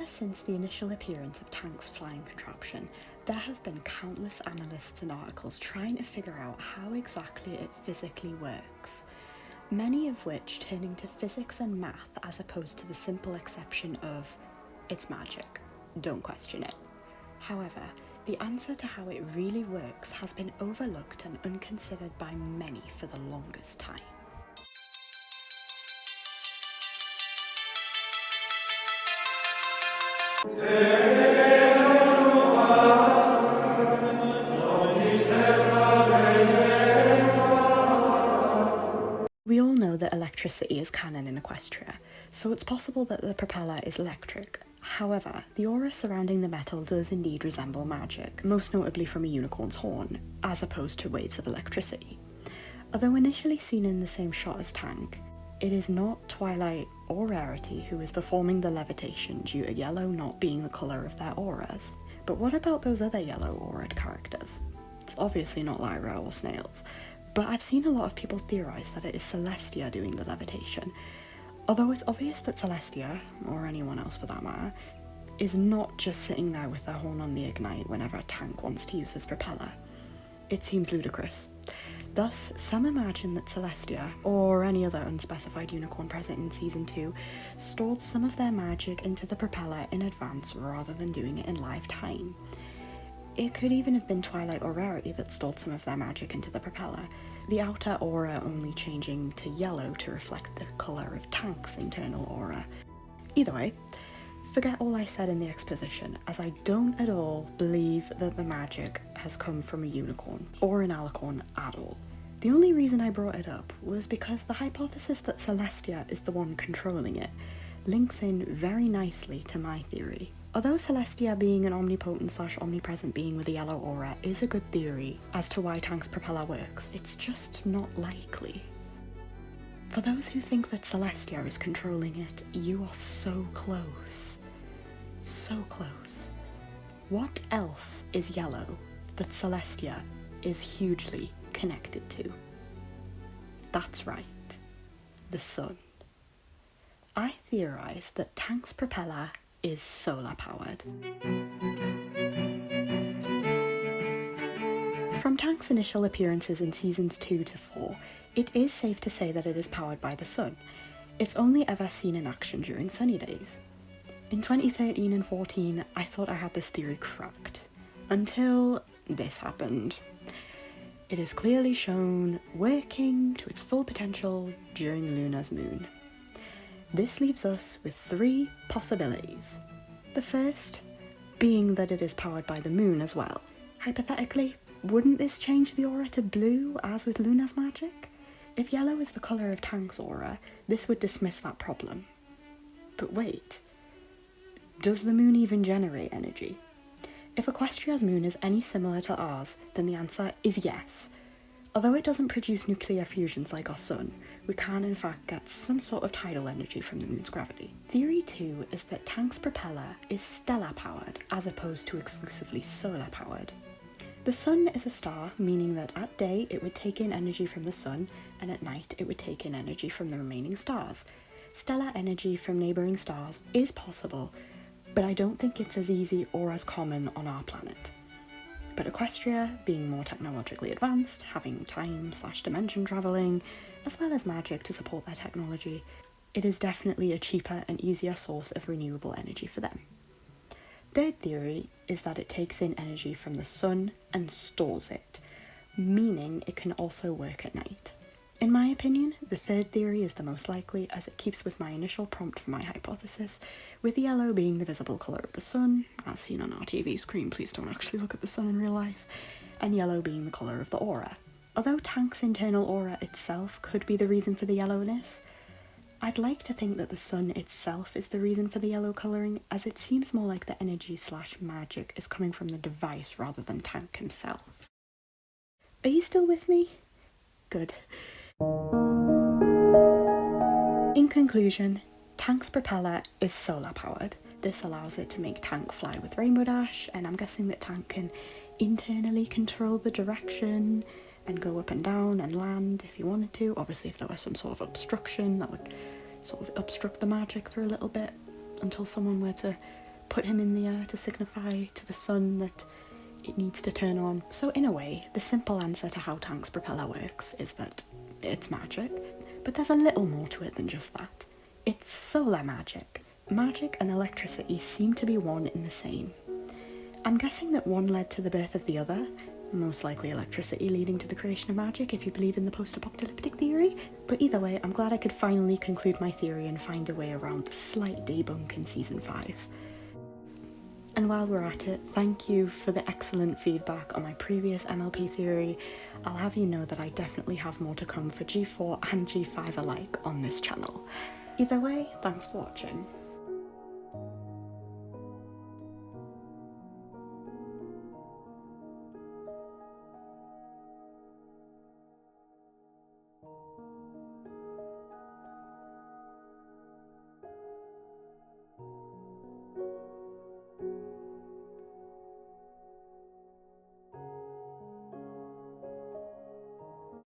Ever since the initial appearance of Tank's flying contraption, there have been countless analysts and articles trying to figure out how exactly it physically works, many of which turning to physics and math as opposed to the simple exception of, it's magic, don't question it. However, the answer to how it really works has been overlooked and unconsidered by many for the longest time. We all know that electricity is canon in Equestria, so it's possible that the propeller is electric. However, the aura surrounding the metal does indeed resemble magic, most notably from a unicorn's horn, as opposed to waves of electricity. Although initially seen in the same shot as Tank, it is not Twilight or Rarity who is performing the levitation due to yellow not being the colour of their auras. But what about those other yellow auraed characters? It's obviously not Lyra or Snails, but I've seen a lot of people theorise that it is Celestia doing the levitation. Although it's obvious that Celestia, or anyone else for that matter, is not just sitting there with their horn on the ignite whenever a Tank wants to use his propeller. It seems ludicrous. Thus, some imagine that Celestia, or any other unspecified unicorn present in Season 2, stored some of their magic into the propeller in advance rather than doing it in live time. It could even have been Twilight or Rarity that stored some of their magic into the propeller, the outer aura only changing to yellow to reflect the colour of Tank's internal aura. Either way, forget all I said in the exposition, as I don't at all believe that the magic has come from a unicorn, or an alicorn at all. The only reason I brought it up was because the hypothesis that Celestia is the one controlling it links in very nicely to my theory. Although Celestia being an omnipotent/omnipresent being with a yellow aura is a good theory as to why Tank's propeller works, it's just not likely. For those who think that Celestia is controlling it, you are so close. So close. What else is yellow that Celestia is hugely connected to? That's right, the sun. I theorise that Tank's propeller is solar powered. From Tank's initial appearances in seasons 2 to 4, it is safe to say that it is powered by the sun. It's only ever seen in action during sunny days. In 2013 and 14, I thought I had this theory cracked, until this happened. It is clearly shown working to its full potential during Luna's moon. This leaves us with 3 possibilities. The first being that it is powered by the moon as well. Hypothetically, wouldn't this change the aura to blue as with Luna's magic? If yellow is the colour of Tank's aura, this would dismiss that problem. But wait, does the moon even generate energy? If Equestria's moon is any similar to ours, then the answer is yes. Although it doesn't produce nuclear fusions like our sun, we can in fact get some sort of tidal energy from the moon's gravity. Theory 2 is that Tank's propeller is stellar powered as opposed to exclusively solar powered. The sun is a star, meaning that at day it would take in energy from the sun, and at night it would take in energy from the remaining stars. Stellar energy from neighbouring stars is possible, but I don't think it's as easy or as common on our planet. But Equestria, being more technologically advanced, having time/dimension travelling, as well as magic to support their technology, it is definitely a cheaper and easier source of renewable energy for them. Third theory is that it takes in energy from the sun and stores it, meaning it can also work at night. In my opinion, the third theory is the most likely, as it keeps with my initial prompt for my hypothesis, with yellow being the visible colour of the sun, as seen on our TV screen, please don't actually look at the sun in real life, and yellow being the colour of the aura. Although Tank's internal aura itself could be the reason for the yellowness, I'd like to think that the sun itself is the reason for the yellow colouring, as it seems more like the energy/magic is coming from the device rather than Tank himself. Are you still with me? Good. In conclusion, Tank's propeller is solar powered. This allows it to make Tank fly with Rainbow Dash, and I'm guessing that Tank can internally control the direction and go up and down and land if he wanted to. Obviously, if there was some sort of obstruction, that would sort of obstruct the magic for a little bit until someone were to put him in the air to signify to the sun that it needs to turn on. So in a way, the simple answer to how Tank's propeller works is that it's magic, but there's a little more to it than just that. It's solar magic. Magic and electricity seem to be one and the same. I'm guessing that one led to the birth of the other, most likely electricity leading to the creation of magic if you believe in the post-apocalyptic theory, but either way, I'm glad I could finally conclude my theory and find a way around the slight debunk in Season 5. And while we're at it, thank you for the excellent feedback on my previous MLP theory. I'll have you know that I definitely have more to come for G4 and G5 alike on this channel. Either way, thanks for watching.